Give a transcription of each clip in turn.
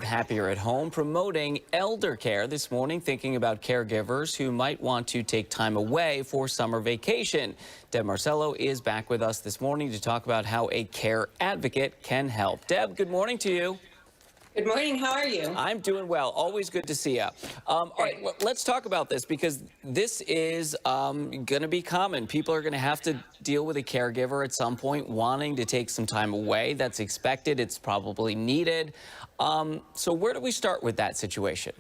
Happier at Home, promoting elder care this morning, thinking about caregivers who might want to take time away for summer vacation. Deb Marcello is back with us this morning to talk about how a care advocate can help. Deb, good morning to you. Good morning. How are you? I'm doing well. Always good to see you. All right, let's talk about this because this is going to be common. People are going to have to deal with a caregiver at some point wanting to take some time away. That's expected. It's probably needed. So where do we start with that situation?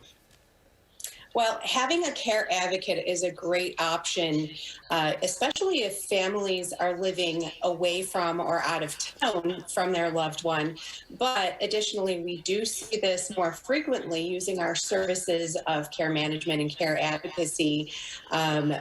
Well, having a care advocate is a great option, especially if families are living away from or out of town from their loved one. But additionally, we do see this more frequently using our services of care management and care advocacy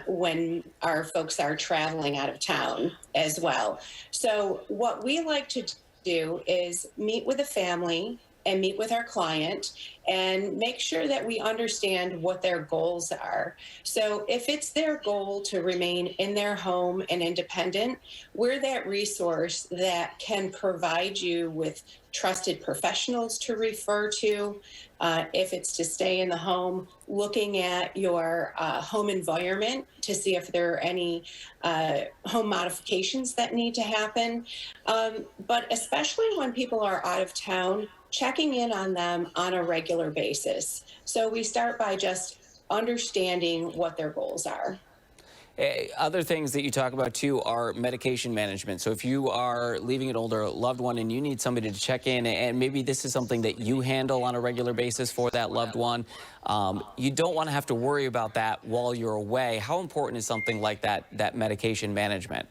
when our folks are traveling out of town as well. So what we like to do is meet with a family and meet with our client and make sure that we understand what their goals are. So if it's their goal to remain in their home and independent, we're that resource that can provide you with trusted professionals to refer to. If it's to stay in the home, looking at your home environment to see if there are any home modifications that need to happen. But especially when people are out of town, checking in on them on a regular basis. So we start by just understanding what their goals are. Other things that you talk about, too, are medication management. So if you are leaving an older loved one and you need somebody to check in, and maybe this is something that you handle on a regular basis for that loved one, you don't want to have to worry about that while you're away. How important is something like that medication management?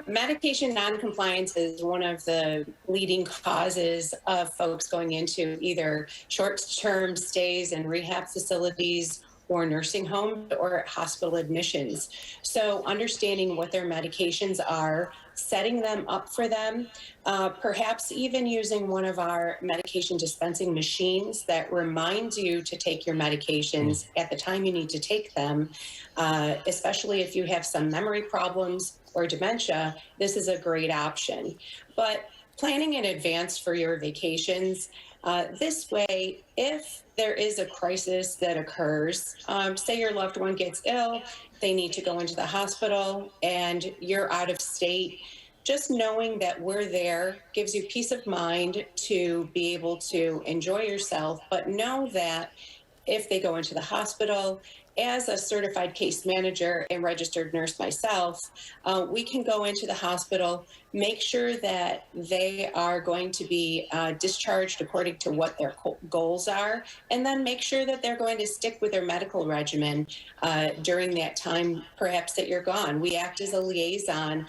Medication noncompliance is one of the leading causes of folks going into either short-term stays in rehab facilities or nursing homes or hospital admissions. So understanding what their medications are, setting them up for them, perhaps even using one of our medication dispensing machines that reminds you to take your medications at the time you need to take them, especially if you have some memory problems or dementia. This is a great option. But planning in advance for your vacations, this way, if there is a crisis that occurs, say your loved one gets ill, they need to go into the hospital, and you're out of state, just knowing that we're there gives you peace of mind to be able to enjoy yourself, but know that if they go into the hospital, as a certified case manager and registered nurse myself, we can go into the hospital, make sure that they are going to be discharged according to what their goals are, and then make sure that they're going to stick with their medical regimen during that time, perhaps that you're gone. We act as a liaison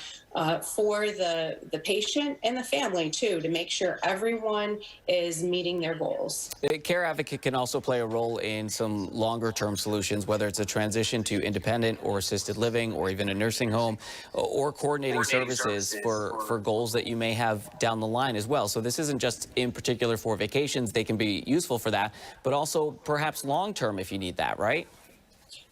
for the patient and the family, too, to make sure everyone is meeting their goals. The care advocate can also play a role in some longer-term solutions, whether it's a transition to independent or assisted living or even a nursing home, or coordinating services for goals that you may have down the line as well. So this isn't just in particular for vacations. They can be useful for that, but also perhaps long-term if you need that, right?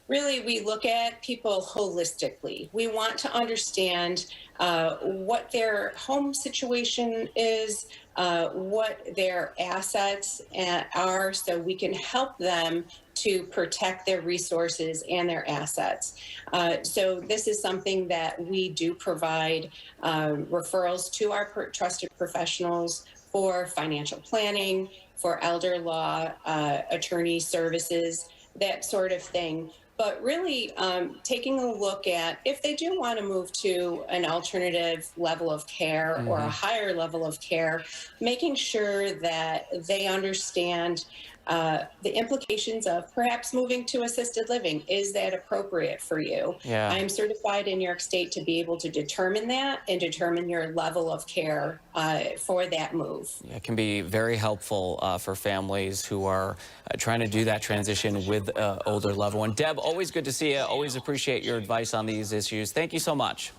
Really, we look at people holistically. We want to understand what their home situation is, what their assets are, so we can help them to protect their resources and their assets. So this is something that we do provide referrals to our trusted professionals for financial planning, for elder law, attorney services, that sort of thing. But really taking a look at if they do want to move to an alternative level of care or a higher level of care, making sure that they understand the implications of perhaps moving to assisted living. Is that appropriate for you? Yeah. I'm certified in New York State to be able to determine that and determine your level of care for that move. Yeah, it can be very helpful for families who are trying to do that transition with an older loved one. Deb, always good to see you. Always appreciate your advice on these issues. Thank you so much.